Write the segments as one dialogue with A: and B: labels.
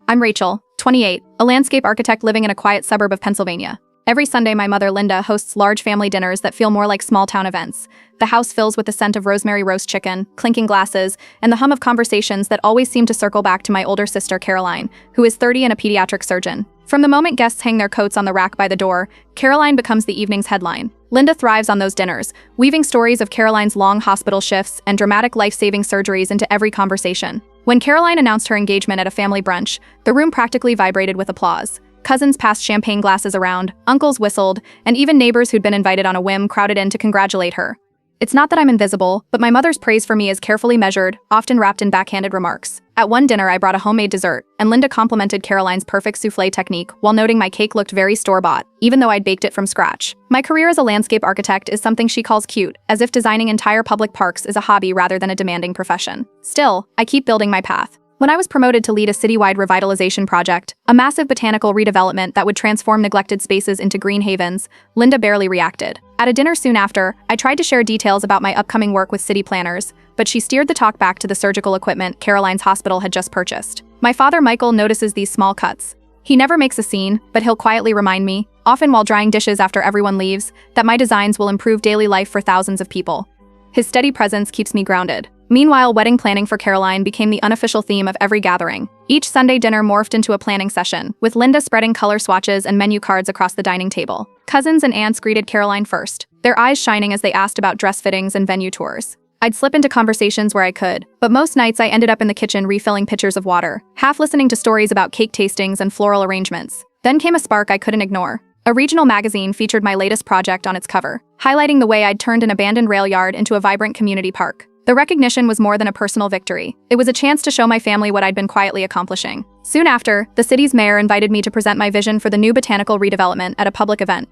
A: I'm Rachel, 28, a landscape architect living in a quiet suburb of Pennsylvania. Every Sunday, my mother, Linda, hosts large family dinners that feel more like small-town events. The house fills with the scent of rosemary roast chicken, clinking glasses, and the hum of conversations that always seem to circle back to my older sister, Caroline, who is 30 and a pediatric surgeon. From the moment guests hang their coats on the rack by the door, Caroline becomes the evening's headline. Linda thrives on those dinners, weaving stories of Caroline's long hospital shifts and dramatic life-saving surgeries into every conversation. When Caroline announced her engagement at a family brunch, the room practically vibrated with applause. Cousins passed champagne glasses around, uncles whistled, and even neighbors who'd been invited on a whim crowded in to congratulate her. It's not that I'm invisible, but my mother's praise for me is carefully measured, often wrapped in backhanded remarks. At one dinner, I brought a homemade dessert, and Linda complimented Caroline's perfect soufflé technique while noting my cake looked very store-bought, even though I'd baked it from scratch. My career as a landscape architect is something she calls cute, as if designing entire public parks is a hobby rather than a demanding profession. Still, I keep building my path. When I was promoted to lead a citywide revitalization project, a massive botanical redevelopment that would transform neglected spaces into green havens, Linda barely reacted. At a dinner soon after, I tried to share details about my upcoming work with city planners, but she steered the talk back to the surgical equipment Caroline's hospital had just purchased. My father, Michael, notices these small cuts. He never makes a scene, but he'll quietly remind me, often while drying dishes after everyone leaves, that my designs will improve daily life for thousands of people. His steady presence keeps me grounded. Meanwhile, wedding planning for Caroline became the unofficial theme of every gathering. Each Sunday dinner morphed into a planning session, with Linda spreading color swatches and menu cards across the dining table. Cousins and aunts greeted Caroline first, their eyes shining as they asked about dress fittings and venue tours. I'd slip into conversations where I could, but most nights I ended up in the kitchen refilling pitchers of water, half listening to stories about cake tastings and floral arrangements. Then came a spark I couldn't ignore. A regional magazine featured my latest project on its cover, highlighting the way I'd turned an abandoned rail yard into a vibrant community park. The recognition was more than a personal victory. It was a chance to show my family what I'd been quietly accomplishing. Soon after, the city's mayor invited me to present my vision for the new botanical redevelopment at a public event.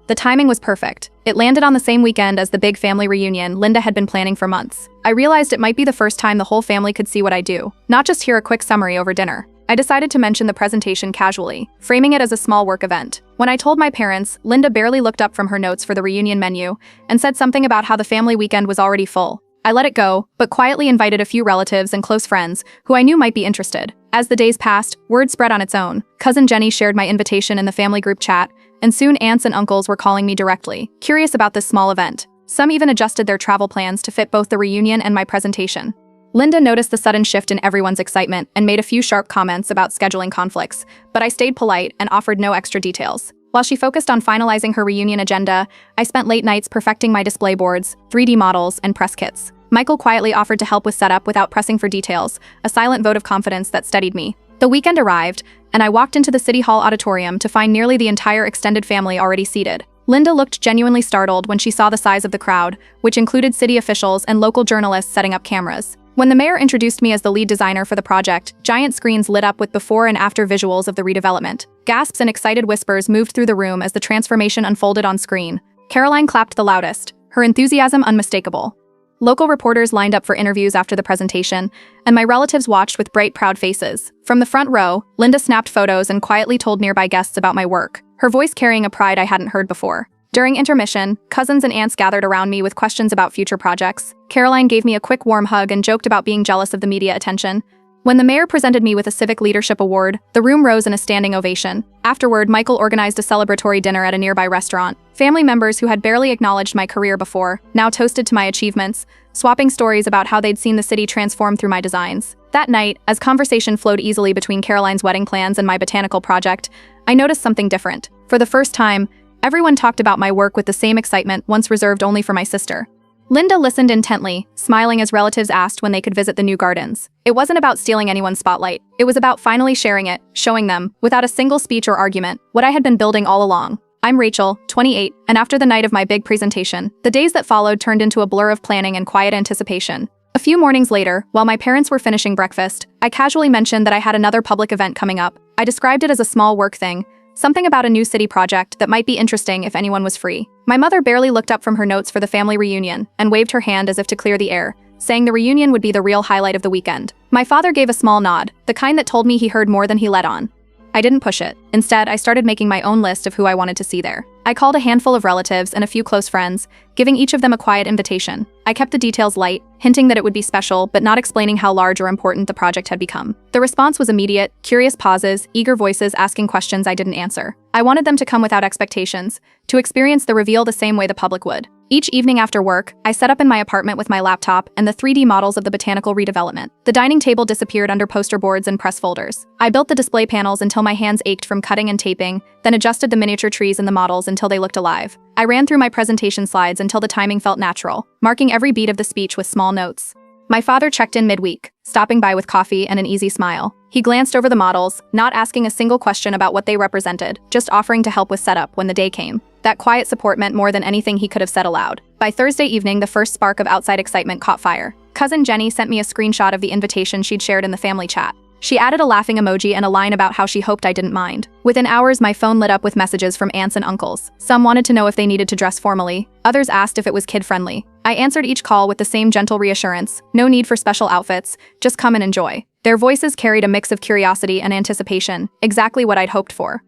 A: The timing was perfect. It landed on the same weekend as the big family reunion Linda had been planning for months. I realized it might be the first time the whole family could see what I do, not just hear a quick summary over dinner. I decided to mention the presentation casually, framing it as a small work event. When I told my parents, Linda barely looked up from her notes for the reunion menu and said something about how the family weekend was already full. I let it go, but quietly invited a few relatives and close friends who I knew might be interested. As the days passed, word spread on its own. Cousin Jenny shared my invitation in the family group chat, and soon aunts and uncles were calling me directly, curious about this small event. Some even adjusted their travel plans to fit both the reunion and my presentation. Linda noticed the sudden shift in everyone's excitement and made a few sharp comments about scheduling conflicts, but I stayed polite and offered no extra details. While she focused on finalizing her reunion agenda, I spent late nights perfecting my display boards, 3D models, and press kits. Michael quietly offered to help with setup without pressing for details, a silent vote of confidence that steadied me. The weekend arrived, and I walked into the City Hall auditorium to find nearly the entire extended family already seated. Linda looked genuinely startled when she saw the size of the crowd, which included city officials and local journalists setting up cameras. When the mayor introduced me as the lead designer for the project, giant screens lit up with before and after visuals of the redevelopment. Gasps and excited whispers moved through the room as the transformation unfolded on screen. Caroline clapped the loudest, her enthusiasm unmistakable. Local reporters lined up for interviews after the presentation, and my relatives watched with bright, proud faces. From the front row, Linda snapped photos and quietly told nearby guests about my work, her voice carrying a pride I hadn't heard before. During intermission, cousins and aunts gathered around me with questions about future projects. Caroline gave me a quick warm hug and joked about being jealous of the media attention. When the mayor presented me with a Civic Leadership Award, the room rose in a standing ovation. Afterward, Michael organized a celebratory dinner at a nearby restaurant. Family members who had barely acknowledged my career before now toasted to my achievements, swapping stories about how they'd seen the city transform through my designs. That night, as conversation flowed easily between Caroline's wedding plans and my botanical project, I noticed something different. For the first time, everyone talked about my work with the same excitement once reserved only for my sister. Linda listened intently, smiling as relatives asked when they could visit the new gardens. It wasn't about stealing anyone's spotlight. It was about finally sharing it, showing them, without a single speech or argument, what I had been building all along. I'm Rachel, 28, and after the night of my big presentation, the days that followed turned into a blur of planning and quiet anticipation. A few mornings later, while my parents were finishing breakfast, I casually mentioned that I had another public event coming up. I described it as a small work thing, something about a new city project that might be interesting if anyone was free. My mother barely looked up from her notes for the family reunion and waved her hand as if to clear the air, saying the reunion would be the real highlight of the weekend. My father gave a small nod, the kind that told me he heard more than he let on. I didn't push it. Instead, I started making my own list of who I wanted to see there. I called a handful of relatives and a few close friends, giving each of them a quiet invitation. I kept the details light, hinting that it would be special, but not explaining how large or important the project had become. The response was immediate: curious pauses, eager voices asking questions I didn't answer. I wanted them to come without expectations, to experience the reveal the same way the public would. Each evening after work, I set up in my apartment with my laptop and the 3D models of the botanical redevelopment. The dining table disappeared under poster boards and press folders. I built the display panels until my hands ached from cutting and taping, then adjusted the miniature trees in the models until they looked alive. I ran through my presentation slides until the timing felt natural, marking every beat of the speech with small notes. My father checked in midweek, stopping by with coffee and an easy smile. He glanced over the models, not asking a single question about what they represented, just offering to help with setup when the day came. That quiet support meant more than anything he could have said aloud. By Thursday evening, the first spark of outside excitement caught fire. Cousin Jenny sent me a screenshot of the invitation she'd shared in the family chat. She added a laughing emoji and a line about how she hoped I didn't mind. Within hours, my phone lit up with messages from aunts and uncles. Some wanted to know if they needed to dress formally. Others asked if it was kid-friendly. I answered each call with the same gentle reassurance: no need for special outfits, just come and enjoy. Their voices carried a mix of curiosity and anticipation, exactly what I'd hoped for.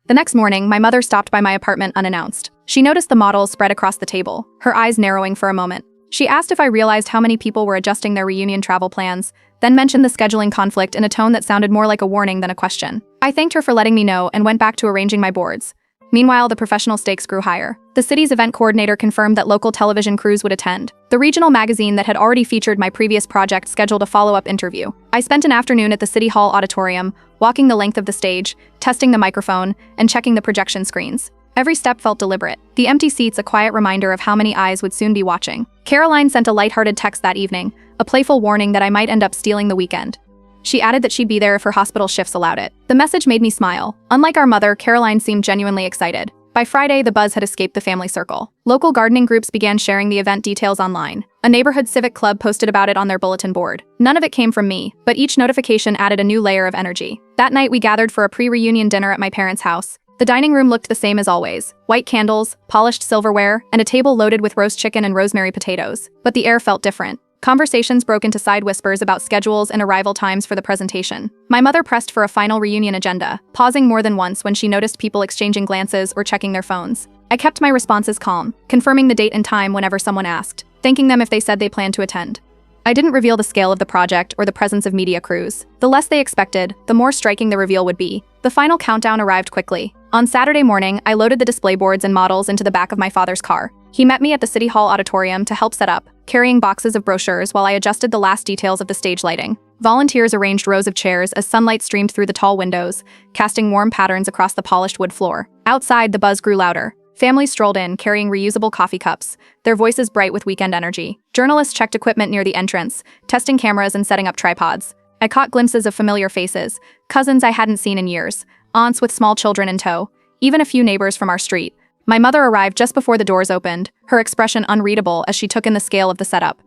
A: The next morning, my mother stopped by my apartment unannounced. She noticed the models spread across the table, her eyes narrowing for a moment. She asked if I realized how many people were adjusting their reunion travel plans, then mentioned the scheduling conflict in a tone that sounded more like a warning than a question. I thanked her for letting me know and went back to arranging my boards. Meanwhile, the professional stakes grew higher. The city's event coordinator confirmed that local television crews would attend. The regional magazine that had already featured my previous project scheduled a follow-up interview. I spent an afternoon at the City Hall auditorium, walking the length of the stage, testing the microphone, and checking the projection screens. Every step felt deliberate. The empty seats a quiet reminder of how many eyes would soon be watching. Caroline sent a lighthearted text that evening, a playful warning that I might end up stealing the weekend. She added that she'd be there if her hospital shifts allowed it. The message made me smile. Unlike our mother, Caroline seemed genuinely excited. By Friday, the buzz had escaped the family circle. Local gardening groups began sharing the event details online. A neighborhood civic club posted about it on their bulletin board. None of it came from me, but each notification added a new layer of energy. That night, we gathered for a pre-reunion dinner at my parents' house. The dining room looked the same as always: white candles, polished silverware, and a table loaded with roast chicken and rosemary potatoes. But the air felt different. Conversations broke into side whispers about schedules and arrival times for the presentation. My mother pressed for a final reunion agenda, pausing more than once when she noticed people exchanging glances or checking their phones. I kept my responses calm, confirming the date and time whenever someone asked, thanking them if they said they planned to attend. I didn't reveal the scale of the project or the presence of media crews. The less they expected, the more striking the reveal would be. The final countdown arrived quickly. On Saturday morning, I loaded the display boards and models into the back of my father's car. He met me at the City Hall auditorium to help set up, carrying boxes of brochures while I adjusted the last details of the stage lighting. Volunteers arranged rows of chairs as sunlight streamed through the tall windows, casting warm patterns across the polished wood floor. Outside, the buzz grew louder. Families strolled in, carrying reusable coffee cups, their voices bright with weekend energy. Journalists checked equipment near the entrance, testing cameras and setting up tripods. I caught glimpses of familiar faces, cousins I hadn't seen in years, aunts with small children in tow, even a few neighbors from our street. My mother arrived just before the doors opened, her expression unreadable as she took in the scale of the setup.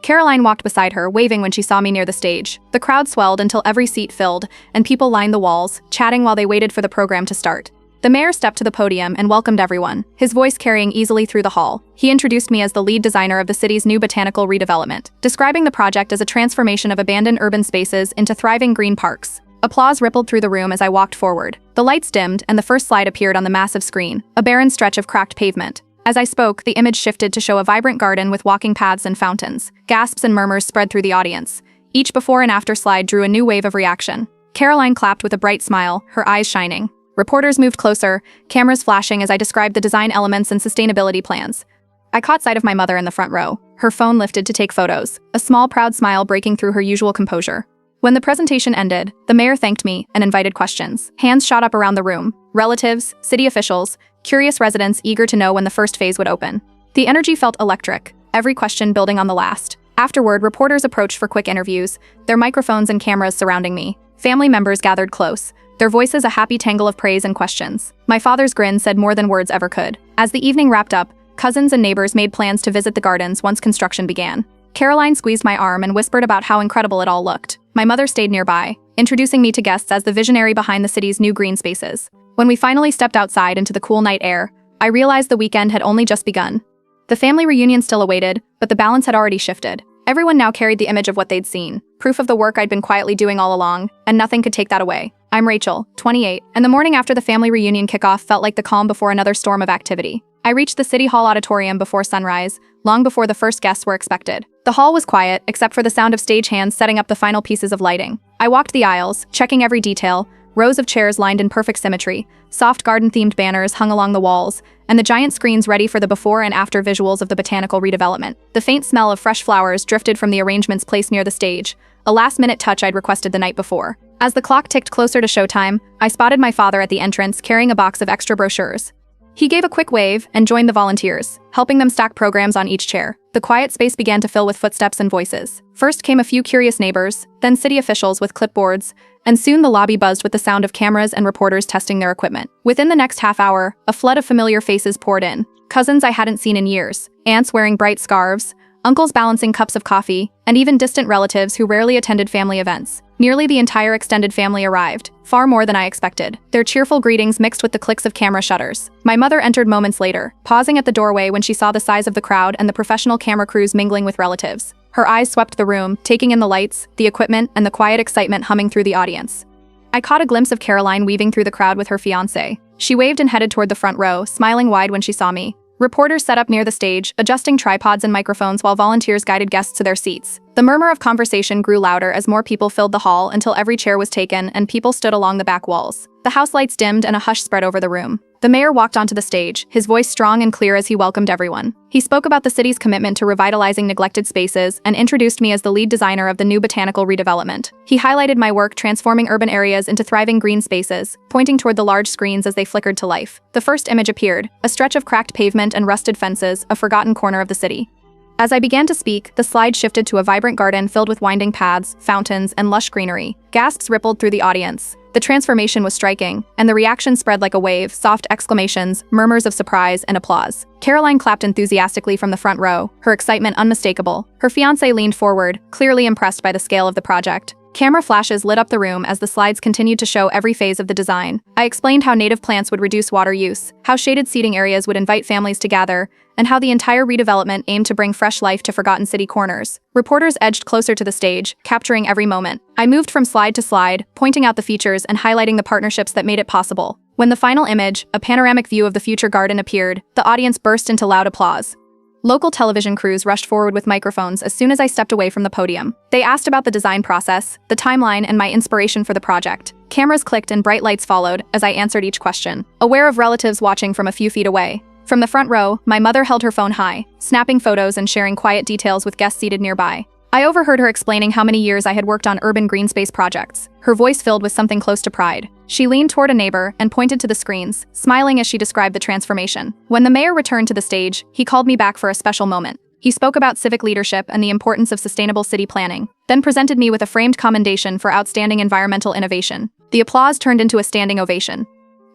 A: Caroline walked beside her, waving when she saw me near the stage. The crowd swelled until every seat filled, and people lined the walls, chatting while they waited for the program to start. The mayor stepped to the podium and welcomed everyone, his voice carrying easily through the hall. He introduced me as the lead designer of the city's new botanical redevelopment, describing the project as a transformation of abandoned urban spaces into thriving green parks. Applause rippled through the room as I walked forward. The lights dimmed, and the first slide appeared on the massive screen, a barren stretch of cracked pavement. As I spoke, the image shifted to show a vibrant garden with walking paths and fountains. Gasps and murmurs spread through the audience. Each before and after slide drew a new wave of reaction. Caroline clapped with a bright smile, her eyes shining. Reporters moved closer, cameras flashing as I described the design elements and sustainability plans. I caught sight of my mother in the front row, her phone lifted to take photos, a small proud smile breaking through her usual composure. When the presentation ended, the mayor thanked me and invited questions. Hands shot up around the room: relatives, city officials, curious residents eager to know when the first phase would open. The energy felt electric, every question building on the last. Afterward, reporters approached for quick interviews, their microphones and cameras surrounding me. Family members gathered close, their voices a happy tangle of praise and questions. My father's grin said more than words ever could. As the evening wrapped up, cousins and neighbors made plans to visit the gardens once construction began. Caroline squeezed my arm and whispered about how incredible it all looked. My mother stayed nearby, introducing me to guests as the visionary behind the city's new green spaces. When we finally stepped outside into the cool night air, I realized the weekend had only just begun. The family reunion still awaited, but the balance had already shifted. Everyone now carried the image of what they'd seen, proof of the work I'd been quietly doing all along, and nothing could take that away. I'm Rachel, 28, and the morning after the family reunion kickoff felt like the calm before another storm of activity. I reached the City Hall auditorium before sunrise, long before the first guests were expected. The hall was quiet, except for the sound of stagehands setting up the final pieces of lighting. I walked the aisles, checking every detail, rows of chairs lined in perfect symmetry, soft garden-themed banners hung along the walls, and the giant screens ready for the before and after visuals of the botanical redevelopment. The faint smell of fresh flowers drifted from the arrangements placed near the stage, a last-minute touch I'd requested the night before. As the clock ticked closer to showtime, I spotted my father at the entrance carrying a box of extra brochures. He gave a quick wave and joined the volunteers, helping them stack programs on each chair. The quiet space began to fill with footsteps and voices. First came a few curious neighbors, then city officials with clipboards, and soon the lobby buzzed with the sound of cameras and reporters testing their equipment. Within the next half hour, a flood of familiar faces poured in. Cousins I hadn't seen in years, aunts wearing bright scarves, uncles balancing cups of coffee, and even distant relatives who rarely attended family events. Nearly the entire extended family arrived, far more than I expected. Their cheerful greetings mixed with the clicks of camera shutters. My mother entered moments later, pausing at the doorway when she saw the size of the crowd and the professional camera crews mingling with relatives. Her eyes swept the room, taking in the lights, the equipment, and the quiet excitement humming through the audience. I caught a glimpse of Caroline weaving through the crowd with her fiancé. She waved and headed toward the front row, smiling wide when she saw me. Reporters set up near the stage, adjusting tripods and microphones while volunteers guided guests to their seats. The murmur of conversation grew louder as more people filled the hall until every chair was taken and people stood along the back walls. The house lights dimmed and a hush spread over the room. The mayor walked onto the stage, his voice strong and clear as he welcomed everyone. He spoke about the city's commitment to revitalizing neglected spaces and introduced me as the lead designer of the new botanical redevelopment. He highlighted my work transforming urban areas into thriving green spaces, pointing toward the large screens as they flickered to life. The first image appeared, a stretch of cracked pavement and rusted fences, a forgotten corner of the city. As I began to speak, the slide shifted to a vibrant garden filled with winding paths, fountains, and lush greenery. Gasps rippled through the audience. The transformation was striking, and the reaction spread like a wave, soft exclamations, murmurs of surprise, and applause. Caroline clapped enthusiastically from the front row, her excitement unmistakable. Her fiancé leaned forward, clearly impressed by the scale of the project. Camera flashes lit up the room as the slides continued to show every phase of the design. I explained how native plants would reduce water use, how shaded seating areas would invite families to gather, and how the entire redevelopment aimed to bring fresh life to forgotten city corners. Reporters edged closer to the stage, capturing every moment. I moved from slide to slide, pointing out the features and highlighting the partnerships that made it possible. When the final image, a panoramic view of the future garden, appeared, the audience burst into loud applause. Local television crews rushed forward with microphones as soon as I stepped away from the podium. They asked about the design process, the timeline, and my inspiration for the project. Cameras clicked and bright lights followed as I answered each question, aware of relatives watching from a few feet away. From the front row, my mother held her phone high, snapping photos and sharing quiet details with guests seated nearby. I overheard her explaining how many years I had worked on urban green space projects, her voice filled with something close to pride. She leaned toward a neighbor and pointed to the screens, smiling as she described the transformation. When the mayor returned to the stage, he called me back for a special moment. He spoke about civic leadership and the importance of sustainable city planning, then presented me with a framed commendation for outstanding environmental innovation. The applause turned into a standing ovation.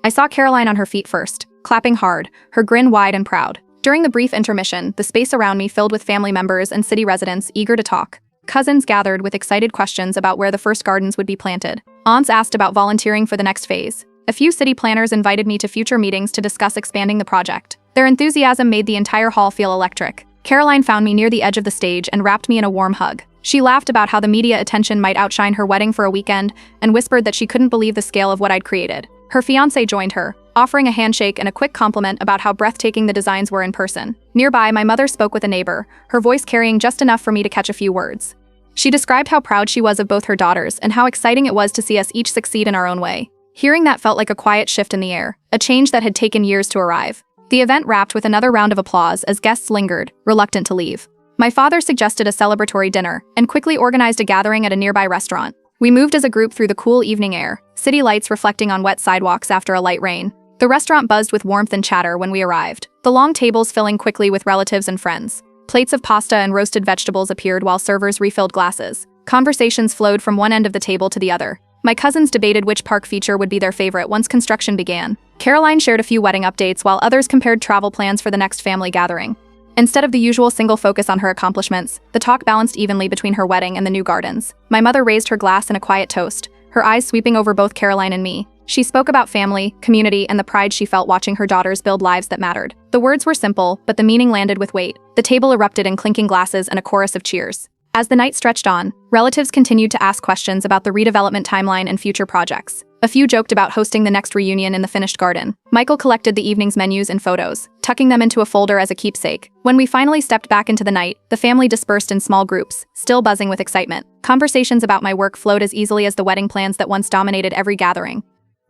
A: I saw Caroline on her feet first, clapping hard, her grin wide and proud. During the brief intermission, the space around me filled with family members and city residents eager to talk. Cousins gathered with excited questions about where the first gardens would be planted. Aunts asked about volunteering for the next phase. A few city planners invited me to future meetings to discuss expanding the project. Their enthusiasm made the entire hall feel electric. Caroline found me near the edge of the stage and wrapped me in a warm hug. She laughed about how the media attention might outshine her wedding for a weekend and whispered that she couldn't believe the scale of what I'd created. Her fiancé joined her, offering a handshake and a quick compliment about how breathtaking the designs were in person. Nearby, my mother spoke with a neighbor, her voice carrying just enough for me to catch a few words. She described how proud she was of both her daughters and how exciting it was to see us each succeed in our own way. Hearing that felt like a quiet shift in the air, a change that had taken years to arrive. The event wrapped with another round of applause as guests lingered, reluctant to leave. My father suggested a celebratory dinner and quickly organized a gathering at a nearby restaurant. We moved as a group through the cool evening air, city lights reflecting on wet sidewalks after a light rain. The restaurant buzzed with warmth and chatter when we arrived, the long tables filling quickly with relatives and friends. Plates of pasta and roasted vegetables appeared while servers refilled glasses. Conversations flowed from one end of the table to the other. My cousins debated which park feature would be their favorite once construction began. Caroline shared a few wedding updates while others compared travel plans for the next family gathering. Instead of the usual single focus on her accomplishments, the talk balanced evenly between her wedding and the new gardens. My mother raised her glass in a quiet toast, her eyes sweeping over both Caroline and me. She spoke about family, community, and the pride she felt watching her daughters build lives that mattered. The words were simple, but the meaning landed with weight. The table erupted in clinking glasses and a chorus of cheers. As the night stretched on, relatives continued to ask questions about the redevelopment timeline and future projects. A few joked about hosting the next reunion in the finished garden. Michael collected the evening's menus and photos, tucking them into a folder as a keepsake. When we finally stepped back into the night, the family dispersed in small groups, still buzzing with excitement. Conversations about my work flowed as easily as the wedding plans that once dominated every gathering.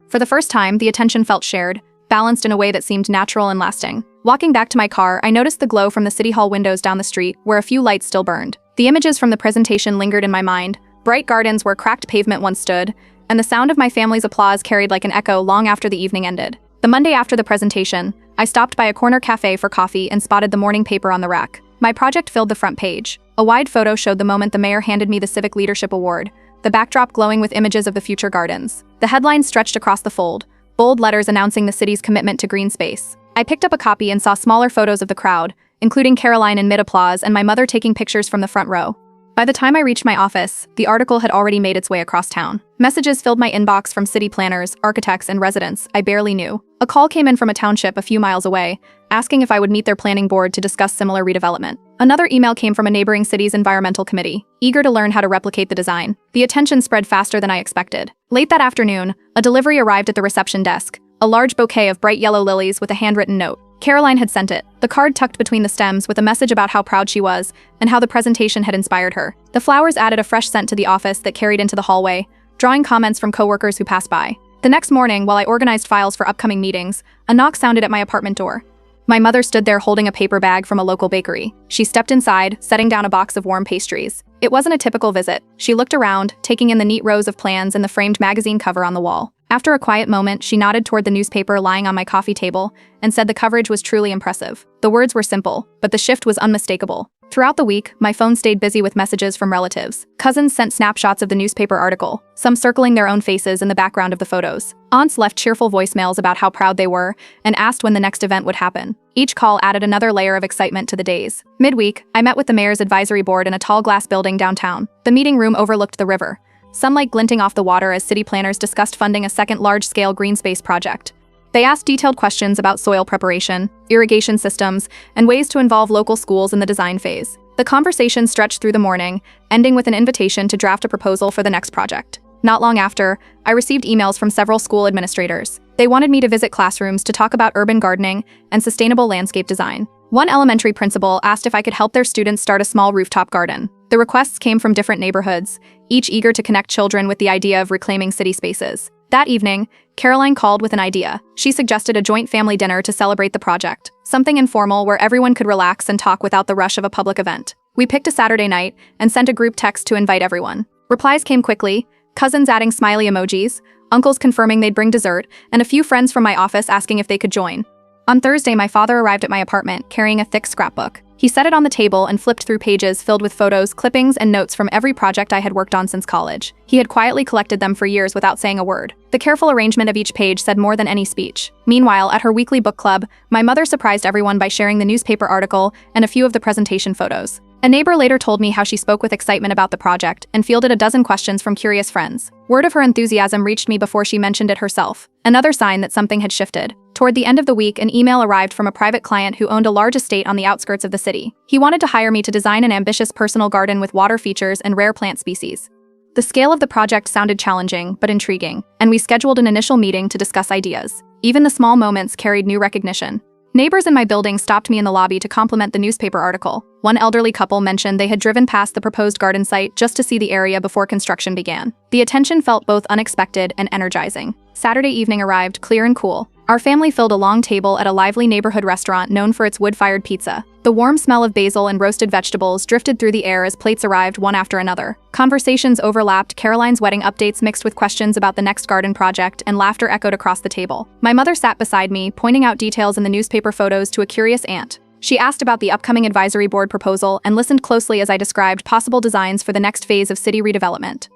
A: For the first time, the attention felt shared, balanced in a way that seemed natural and lasting. Walking back to my car, I noticed the glow from the city hall windows down the street, where a few lights still burned. The images from the presentation lingered in my mind, bright gardens where cracked pavement once stood, and the sound of my family's applause carried like an echo long after the evening ended. The Monday after the presentation, I stopped by a corner cafe for coffee and spotted the morning paper on the rack. My project filled the front page. A wide photo showed the moment the mayor handed me the Civic Leadership Award, the backdrop glowing with images of the future gardens. The headlines stretched across the fold, bold letters announcing the city's commitment to green space. I picked up a copy and saw smaller photos of the crowd, including Caroline in mid-applause and my mother taking pictures from the front row. By the time I reached my office, the article had already made its way across town. Messages filled my inbox from city planners, architects, and residents I barely knew. A call came in from a township a few miles away, asking if I would meet their planning board to discuss similar redevelopment. Another email came from a neighboring city's environmental committee, eager to learn how to replicate the design. The attention spread faster than I expected. Late that afternoon, a delivery arrived at the reception desk, a large bouquet of bright yellow lilies with a handwritten note. Caroline had sent it, the card tucked between the stems with a message about how proud she was and how the presentation had inspired her. The flowers added a fresh scent to the office that carried into the hallway, drawing comments from coworkers who passed by. The next morning, while I organized files for upcoming meetings, a knock sounded at my apartment door. My mother stood there holding a paper bag from a local bakery. She stepped inside, setting down a box of warm pastries. It wasn't a typical visit. She looked around, taking in the neat rows of plans and the framed magazine cover on the wall. After a quiet moment, she nodded toward the newspaper lying on my coffee table and said the coverage was truly impressive. The words were simple, but the shift was unmistakable. Throughout the week, my phone stayed busy with messages from relatives. Cousins sent snapshots of the newspaper article, some circling their own faces in the background of the photos. Aunts left cheerful voicemails about how proud they were and asked when the next event would happen. Each call added another layer of excitement to the days. Midweek, I met with the mayor's advisory board in a tall glass building downtown. The meeting room overlooked the river, sunlight glinting off the water as city planners discussed funding a second large-scale green space project. They asked detailed questions about soil preparation, irrigation systems, and ways to involve local schools in the design phase. The conversation stretched through the morning, ending with an invitation to draft a proposal for the next project. Not long after, I received emails from several school administrators. They wanted me to visit classrooms to talk about urban gardening and sustainable landscape design. One elementary principal asked if I could help their students start a small rooftop garden. The requests came from different neighborhoods, each eager to connect children with the idea of reclaiming city spaces. That evening, Caroline called with an idea. She suggested a joint family dinner to celebrate the project, something informal where everyone could relax and talk without the rush of a public event. We picked a Saturday night and sent a group text to invite everyone. Replies came quickly, cousins adding smiley emojis, uncles confirming they'd bring dessert, and a few friends from my office asking if they could join. On Thursday, my father arrived at my apartment carrying a thick scrapbook. He set it on the table and flipped through pages filled with photos, clippings, and notes from every project I had worked on since college. He had quietly collected them for years without saying a word. The careful arrangement of each page said more than any speech. Meanwhile, at her weekly book club, my mother surprised everyone by sharing the newspaper article and a few of the presentation photos. A neighbor later told me how she spoke with excitement about the project and fielded a dozen questions from curious friends. Word of her enthusiasm reached me before she mentioned it herself, another sign that something had shifted. Toward the end of the week, an email arrived from a private client who owned a large estate on the outskirts of the city. He wanted to hire me to design an ambitious personal garden with water features and rare plant species. The scale of the project sounded challenging, but intriguing, and we scheduled an initial meeting to discuss ideas. Even the small moments carried new recognition. Neighbors in my building stopped me in the lobby to compliment the newspaper article. One elderly couple mentioned they had driven past the proposed garden site just to see the area before construction began. The attention felt both unexpected and energizing. Saturday evening arrived, clear and cool. Our family filled a long table at a lively neighborhood restaurant known for its wood-fired pizza. The warm smell of basil and roasted vegetables drifted through the air as plates arrived one after another. Conversations overlapped, Caroline's wedding updates mixed with questions about the next garden project, and laughter echoed across the table. My mother sat beside me, pointing out details in the newspaper photos to a curious aunt. She asked about the upcoming advisory board proposal and listened closely as I described possible designs for the next phase of city redevelopment.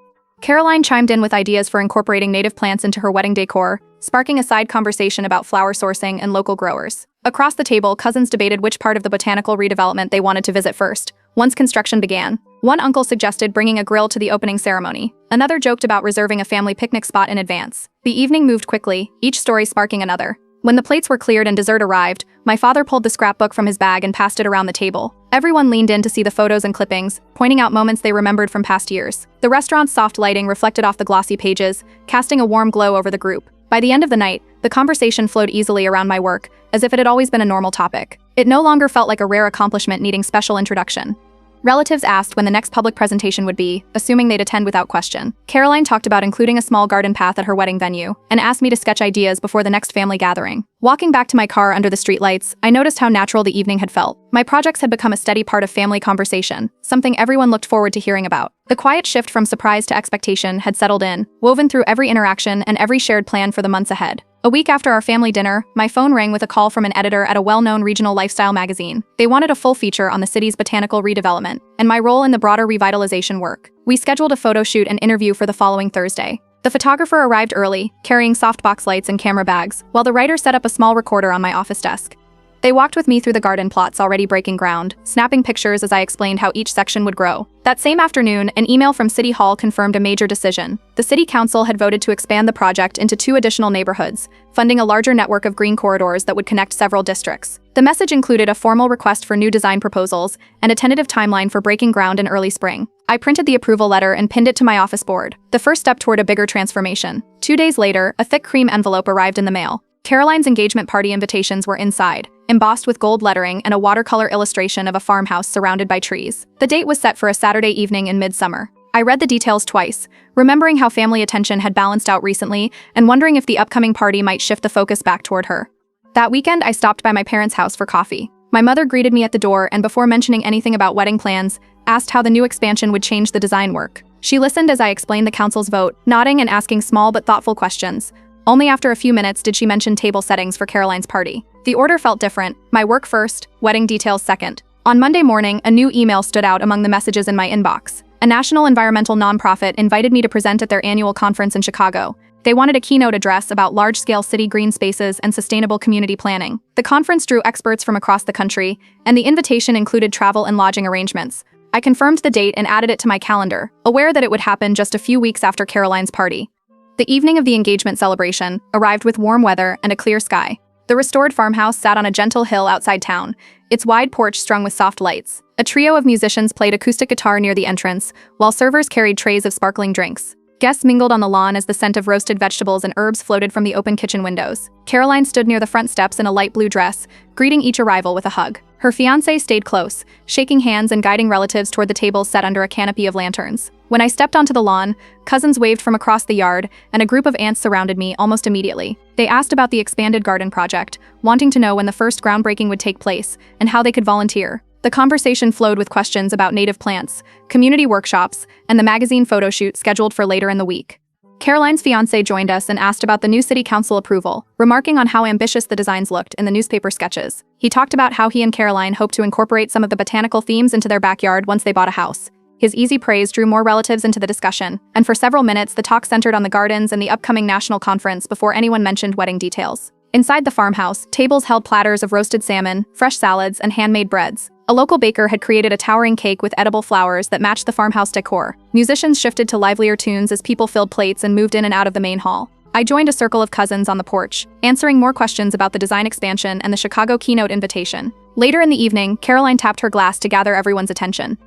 A: Caroline chimed in with ideas for incorporating native plants into her wedding decor, sparking a side conversation about flower sourcing and local growers. Across the table, cousins debated which part of the botanical redevelopment they wanted to visit first, once construction began. One uncle suggested bringing a grill to the opening ceremony. Another joked about reserving a family picnic spot in advance. The evening moved quickly, each story sparking another. When the plates were cleared and dessert arrived, my father pulled the scrapbook from his bag and passed it around the table. Everyone leaned in to see the photos and clippings, pointing out moments they remembered from past years. The restaurant's soft lighting reflected off the glossy pages, casting a warm glow over the group. By the end of the night, the conversation flowed easily around my work, as if it had always been a normal topic. It no longer felt like a rare accomplishment needing special introduction. Relatives asked when the next public presentation would be, assuming they'd attend without question. Caroline talked about including a small garden path at her wedding venue, and asked me to sketch ideas before the next family gathering. Walking back to my car under the streetlights, I noticed how natural the evening had felt. My projects had become a steady part of family conversation, something everyone looked forward to hearing about. The quiet shift from surprise to expectation had settled in, woven through every interaction and every shared plan for the months ahead. A week after our family dinner, my phone rang with a call from an editor at a well-known regional lifestyle magazine. They wanted a full feature on the city's botanical redevelopment, and my role in the broader revitalization work. We scheduled a photo shoot and interview for the following Thursday. The photographer arrived early, carrying softbox lights and camera bags, while the writer set up a small recorder on my office desk. They walked with me through the garden plots already breaking ground, snapping pictures as I explained how each section would grow. That same afternoon, an email from City Hall confirmed a major decision. The City Council had voted to expand the project into 2 additional neighborhoods, funding a larger network of green corridors that would connect several districts. The message included a formal request for new design proposals and a tentative timeline for breaking ground in early spring. I printed the approval letter and pinned it to my office board, the first step toward a bigger transformation. 2 days later, a thick cream envelope arrived in the mail. Caroline's engagement party invitations were inside, embossed with gold lettering and a watercolor illustration of a farmhouse surrounded by trees. The date was set for a Saturday evening in midsummer. I read the details twice, remembering how family attention had balanced out recently and wondering if the upcoming party might shift the focus back toward her. That weekend, I stopped by my parents' house for coffee. My mother greeted me at the door and before mentioning anything about wedding plans, asked how the new expansion would change the design work. She listened as I explained the council's vote, nodding and asking small but thoughtful questions. Only after a few minutes did she mention table settings for Caroline's party. The order felt different, my work first, wedding details second. On Monday morning, a new email stood out among the messages in my inbox. A national environmental nonprofit invited me to present at their annual conference in Chicago. They wanted a keynote address about large-scale city green spaces and sustainable community planning. The conference drew experts from across the country, and the invitation included travel and lodging arrangements. I confirmed the date and added it to my calendar, aware that it would happen just a few weeks after Caroline's party. The evening of the engagement celebration arrived with warm weather and a clear sky. The restored farmhouse sat on a gentle hill outside town, its wide porch strung with soft lights. A trio of musicians played acoustic guitar near the entrance, while servers carried trays of sparkling drinks. Guests mingled on the lawn as the scent of roasted vegetables and herbs floated from the open kitchen windows. Caroline stood near the front steps in a light blue dress, greeting each arrival with a hug. Her fiancé stayed close, shaking hands and guiding relatives toward the tables set under a canopy of lanterns. When I stepped onto the lawn, cousins waved from across the yard, and a group of aunts surrounded me almost immediately. They asked about the expanded garden project, wanting to know when the first groundbreaking would take place, and how they could volunteer. The conversation flowed with questions about native plants, community workshops, and the magazine photo shoot scheduled for later in the week. Caroline's fiancé joined us and asked about the new city council approval, remarking on how ambitious the designs looked in the newspaper sketches. He talked about how he and Caroline hoped to incorporate some of the botanical themes into their backyard once they bought a house. His easy praise drew more relatives into the discussion, and for several minutes the talk centered on the gardens and the upcoming national conference before anyone mentioned wedding details. Inside the farmhouse, tables held platters of roasted salmon, fresh salads, and handmade breads. A local baker had created a towering cake with edible flowers that matched the farmhouse decor. Musicians shifted to livelier tunes as people filled plates and moved in and out of the main hall. I joined a circle of cousins on the porch, answering more questions about the design expansion and the Chicago keynote invitation. Later in the evening, Caroline tapped her glass to gather everyone's attention.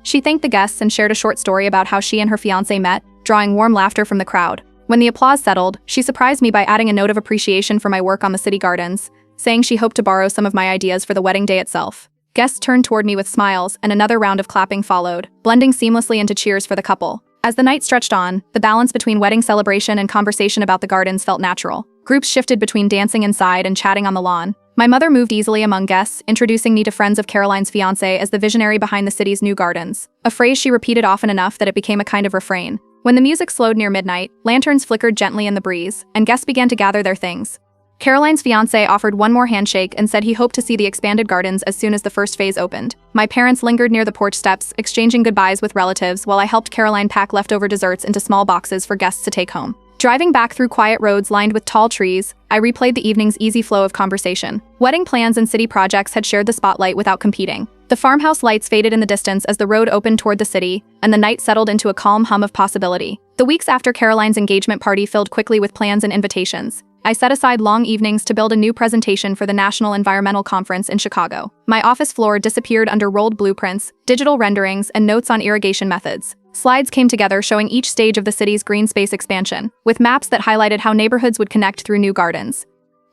A: She thanked the guests and shared a short story about how she and her fiancé met, drawing warm laughter from the crowd. When the applause settled, she surprised me by adding a note of appreciation for my work on the city gardens, saying she hoped to borrow some of my ideas for the wedding day itself. Guests turned toward me with smiles, and another round of clapping followed, blending seamlessly into cheers for the couple. As the night stretched on, the balance between wedding celebration and conversation about the gardens felt natural. Groups shifted between dancing inside and chatting on the lawn. My mother moved easily among guests, introducing me to friends of Caroline's fiancé as the visionary behind the city's new gardens, a phrase she repeated often enough that it became a kind of refrain. When the music slowed near midnight, lanterns flickered gently in the breeze, and guests began to gather their things. Caroline's fiancé offered one more handshake and said he hoped to see the expanded gardens as soon as the first phase opened. My parents lingered near the porch steps, exchanging goodbyes with relatives while I helped Caroline pack leftover desserts into small boxes for guests to take home. Driving back through quiet roads lined with tall trees, I replayed the evening's easy flow of conversation. Wedding plans and city projects had shared the spotlight without competing. The farmhouse lights faded in the distance as the road opened toward the city, and the night settled into a calm hum of possibility. The weeks after Caroline's engagement party filled quickly with plans and invitations. I set aside long evenings to build a new presentation for the National Environmental Conference in Chicago. My office floor disappeared under rolled blueprints, digital renderings, and notes on irrigation methods. Slides came together showing each stage of the city's green space expansion, with maps that highlighted how neighborhoods would connect through new gardens.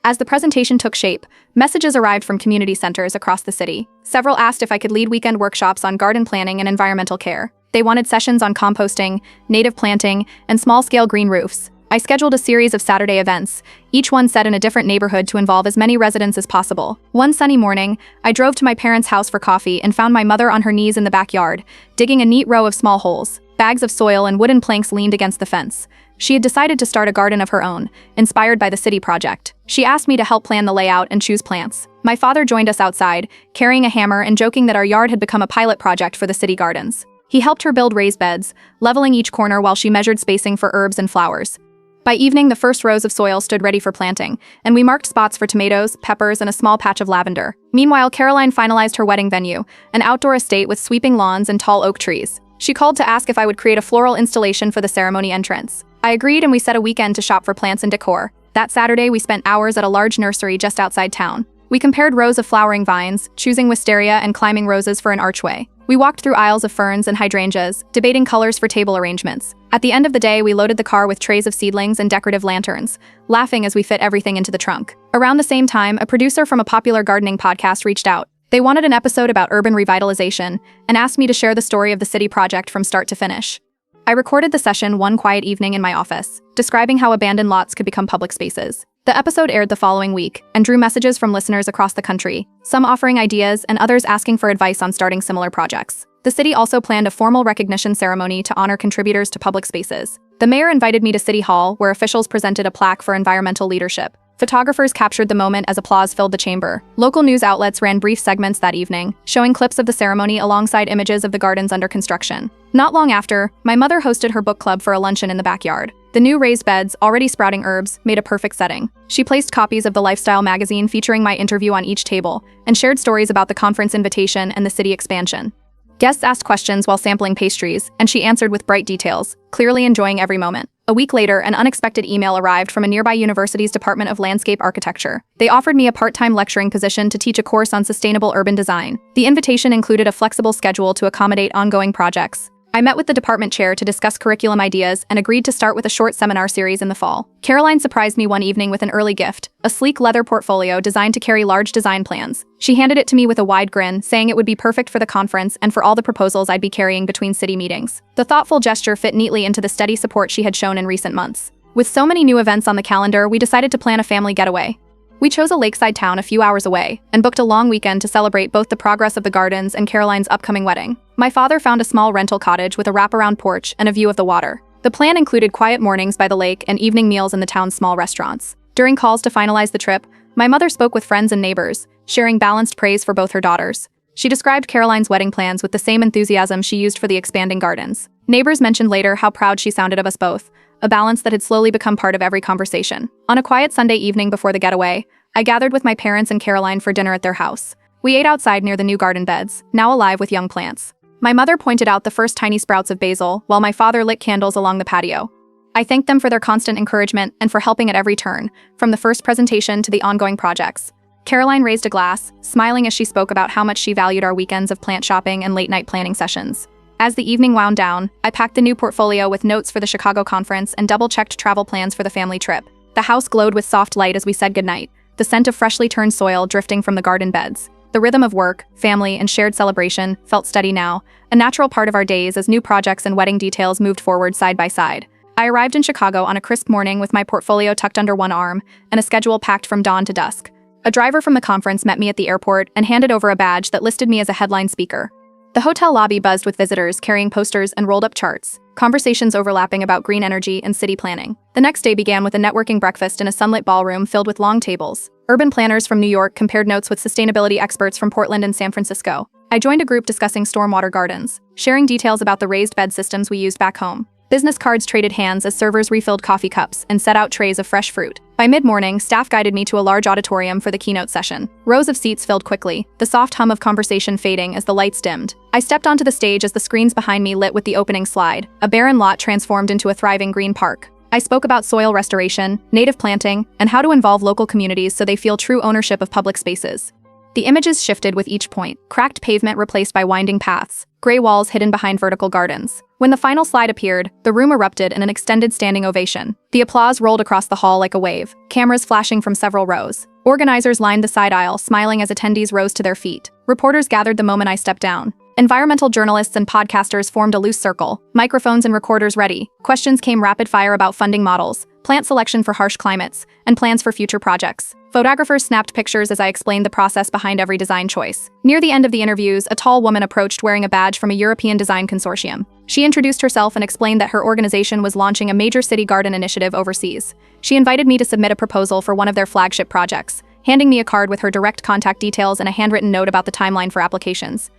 A: As the presentation took shape, messages arrived from community centers across the city. Several asked if I could lead weekend workshops on garden planning and environmental care. They wanted sessions on composting, native planting, and small-scale green roofs. I scheduled a series of Saturday events, each one set in a different neighborhood to involve as many residents as possible. One sunny morning, I drove to my parents' house for coffee and found my mother on her knees in the backyard, digging a neat row of small holes. Bags of soil and wooden planks leaned against the fence. She had decided to start a garden of her own, inspired by the city project. She asked me to help plan the layout and choose plants. My father joined us outside, carrying a hammer and joking that our yard had become a pilot project for the city gardens. He helped her build raised beds, leveling each corner while she measured spacing for herbs and flowers. By evening, the first rows of soil stood ready for planting, and we marked spots for tomatoes, peppers, and a small patch of lavender. Meanwhile, Caroline finalized her wedding venue, an outdoor estate with sweeping lawns and tall oak trees. She called to ask if I would create a floral installation for the ceremony entrance. I agreed, and we set a weekend to shop for plants and decor. That Saturday, we spent hours at a large nursery just outside town. We compared rows of flowering vines, choosing wisteria and climbing roses for an archway. We walked through aisles of ferns and hydrangeas, debating colors for table arrangements. At the end of the day, we loaded the car with trays of seedlings and decorative lanterns, laughing as we fit everything into the trunk. Around the same time, a producer from a popular gardening podcast reached out. They wanted an episode about urban revitalization and asked me to share the story of the city project from start to finish. I recorded the session one quiet evening in my office, describing how abandoned lots could become public spaces. The episode aired the following week and drew messages from listeners across the country, some offering ideas and others asking for advice on starting similar projects. The city also planned a formal recognition ceremony to honor contributors to public spaces. The mayor invited me to City Hall, where officials presented a plaque for environmental leadership. Photographers captured the moment as applause filled the chamber. Local news outlets ran brief segments that evening, showing clips of the ceremony alongside images of the gardens under construction. Not long after, my mother hosted her book club for a luncheon in the backyard. The new raised beds, already sprouting herbs, made a perfect setting. She placed copies of the lifestyle magazine featuring my interview on each table, and shared stories about the conference invitation and the city expansion. Guests asked questions while sampling pastries, and she answered with bright details, clearly enjoying every moment. A week later, an unexpected email arrived from a nearby university's Department of Landscape Architecture. They offered me a part-time lecturing position to teach a course on sustainable urban design. The invitation included a flexible schedule to accommodate ongoing projects. I met with the department chair to discuss curriculum ideas and agreed to start with a short seminar series in the fall. Caroline surprised me one evening with an early gift, a sleek leather portfolio designed to carry large design plans. She handed it to me with a wide grin, saying it would be perfect for the conference and for all the proposals I'd be carrying between city meetings. The thoughtful gesture fit neatly into the steady support she had shown in recent months. With so many new events on the calendar, we decided to plan a family getaway. We chose a lakeside town a few hours away and booked a long weekend to celebrate both the progress of the gardens and Caroline's upcoming wedding. My father found a small rental cottage with a wraparound porch and a view of the water. The plan included quiet mornings by the lake and evening meals in the town's small restaurants. During calls to finalize the trip, my mother spoke with friends and neighbors, sharing balanced praise for both her daughters. She described Caroline's wedding plans with the same enthusiasm she used for the expanding gardens. Neighbors mentioned later how proud she sounded of us both, a balance that had slowly become part of every conversation. On a quiet Sunday evening before the getaway, I gathered with my parents and Caroline for dinner at their house. We ate outside near the new garden beds, now alive with young plants. My mother pointed out the first tiny sprouts of basil, while my father lit candles along the patio. I thanked them for their constant encouragement and for helping at every turn, from the first presentation to the ongoing projects. Caroline raised a glass, smiling as she spoke about how much she valued our weekends of plant shopping and late-night planning sessions. As the evening wound down, I packed the new portfolio with notes for the Chicago conference and double-checked travel plans for the family trip. The house glowed with soft light as we said goodnight, the scent of freshly turned soil drifting from the garden beds. The rhythm of work, family, and shared celebration felt steady now, a natural part of our days as new projects and wedding details moved forward side by side. I arrived in Chicago on a crisp morning with my portfolio tucked under one arm and a schedule packed from dawn to dusk. A driver from the conference met me at the airport and handed over a badge that listed me as a headline speaker. The hotel lobby buzzed with visitors carrying posters and rolled-up charts, conversations overlapping about green energy and city planning. The next day began with a networking breakfast in a sunlit ballroom filled with long tables. Urban planners from New York compared notes with sustainability experts from Portland and San Francisco. I joined a group discussing stormwater gardens, sharing details about the raised bed systems we used back home. Business cards traded hands as servers refilled coffee cups and set out trays of fresh fruit. By mid-morning, staff guided me to a large auditorium for the keynote session. Rows of seats filled quickly, the soft hum of conversation fading as the lights dimmed. I stepped onto the stage as the screens behind me lit with the opening slide. A barren lot transformed into a thriving green park. I spoke about soil restoration, native planting, and how to involve local communities so they feel true ownership of public spaces. The images shifted with each point, cracked pavement replaced by winding paths, gray walls hidden behind vertical gardens. When the final slide appeared, the room erupted in an extended standing ovation. The applause rolled across the hall like a wave, cameras flashing from several rows. Organizers lined the side aisle, smiling as attendees rose to their feet. Reporters gathered the moment I stepped down. Environmental journalists and podcasters formed a loose circle, microphones and recorders ready. Questions came rapid fire about funding models, plant selection for harsh climates, and plans for future projects. Photographers snapped pictures as I explained the process behind every design choice. Near the end of the interviews, a tall woman approached wearing a badge from a European design consortium. She introduced herself and explained that her organization was launching a major city garden initiative overseas. She invited me to submit a proposal for one of their flagship projects, handing me a card with her direct contact details and a handwritten note about the timeline for applications.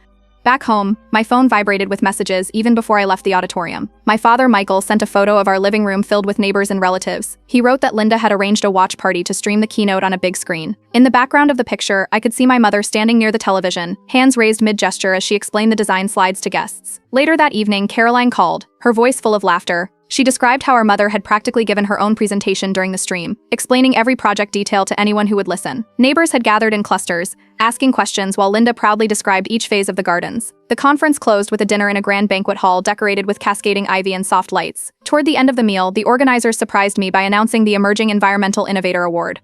A: Back home, my phone vibrated with messages even before I left the auditorium. My father, Michael, sent a photo of our living room filled with neighbors and relatives. He wrote that Linda had arranged a watch party to stream the keynote on a big screen. In the background of the picture, I could see my mother standing near the television, hands raised mid-gesture as she explained the design slides to guests. Later that evening, Caroline called, her voice full of laughter. She described how our mother had practically given her own presentation during the stream, explaining every project detail to anyone who would listen. Neighbors had gathered in clusters, asking questions while Linda proudly described each phase of the gardens. The conference closed with a dinner in a grand banquet hall decorated with cascading ivy and soft lights. Toward the end of the meal, the organizers surprised me by announcing the Emerging Environmental Innovator Award.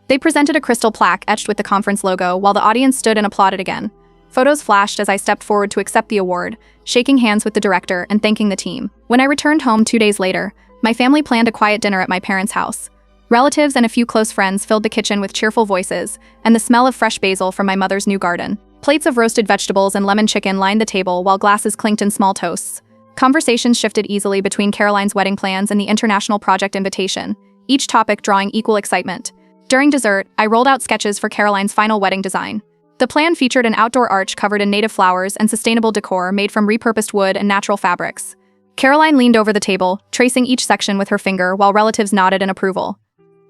A: They presented a crystal plaque etched with the conference logo while the audience stood and applauded again. Photos flashed as I stepped forward to accept the award, shaking hands with the director and thanking the team. When I returned home 2 days later, my family planned a quiet dinner at my parents' house. Relatives and a few close friends filled the kitchen with cheerful voices and the smell of fresh basil from my mother's new garden. Plates of roasted vegetables and lemon chicken lined the table while glasses clinked in small toasts. Conversations shifted easily between Caroline's wedding plans and the international project invitation, each topic drawing equal excitement. During dessert, I rolled out sketches for Caroline's final wedding design. The plan featured an outdoor arch covered in native flowers and sustainable decor made from repurposed wood and natural fabrics. Caroline leaned over the table, tracing each section with her finger while relatives nodded in approval.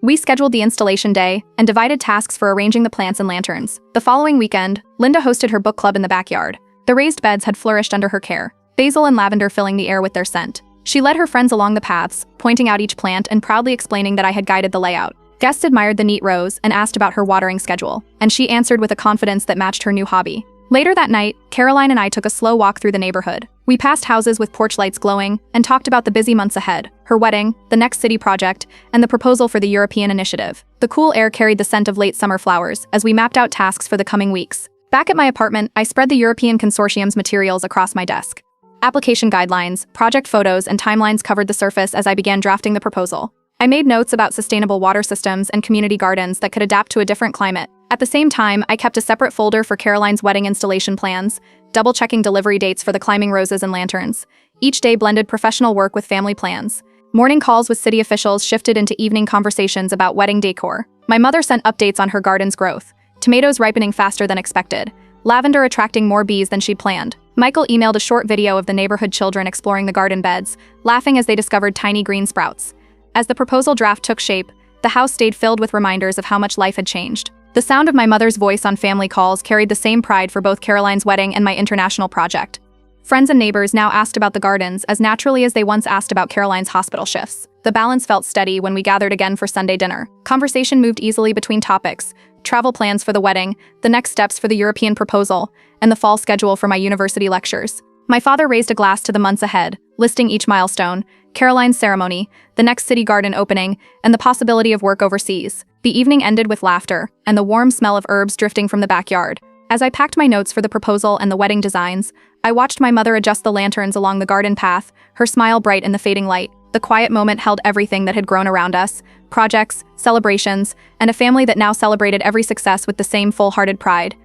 A: We scheduled the installation day and divided tasks for arranging the plants and lanterns. The following weekend, Linda hosted her book club in the backyard. The raised beds had flourished under her care, basil and lavender filling the air with their scent. She led her friends along the paths, pointing out each plant and proudly explaining that I had guided the layout. Guests admired the neat rows and asked about her watering schedule, and she answered with a confidence that matched her new hobby. Later that night, Caroline and I took a slow walk through the neighborhood. We passed houses with porch lights glowing and talked about the busy months ahead, her wedding, the next city project, and the proposal for the European initiative. The cool air carried the scent of late summer flowers as we mapped out tasks for the coming weeks. Back at my apartment, I spread the European Consortium's materials across my desk. Application guidelines, project photos, and timelines covered the surface as I began drafting the proposal. I made notes about sustainable water systems and community gardens that could adapt to a different climate. At the same time, I kept a separate folder for Caroline's wedding installation plans, double-checking delivery dates for the climbing roses and lanterns. Each day blended professional work with family plans. Morning calls with city officials shifted into evening conversations about wedding decor. My mother sent updates on her garden's growth, tomatoes ripening faster than expected, lavender attracting more bees than she'd planned. Michael emailed a short video of the neighborhood children exploring the garden beds, laughing as they discovered tiny green sprouts. As the proposal draft took shape, the house stayed filled with reminders of how much life had changed. The sound of my mother's voice on family calls carried the same pride for both Caroline's wedding and my international project. Friends and neighbors now asked about the gardens as naturally as they once asked about Caroline's hospital shifts. The balance felt steady when we gathered again for Sunday dinner. Conversation moved easily between topics: travel plans for the wedding, the next steps for the European proposal, and the fall schedule for my university lectures. My father raised a glass to the months ahead, listing each milestone: Caroline's ceremony, the next city garden opening, and the possibility of work overseas. The evening ended with laughter and the warm smell of herbs drifting from the backyard. As I packed my notes for the proposal and the wedding designs, I watched my mother adjust the lanterns along the garden path, her smile bright in the fading light. The quiet moment held everything that had grown around us: projects, celebrations, and a family that now celebrated every success with the same full-hearted pride.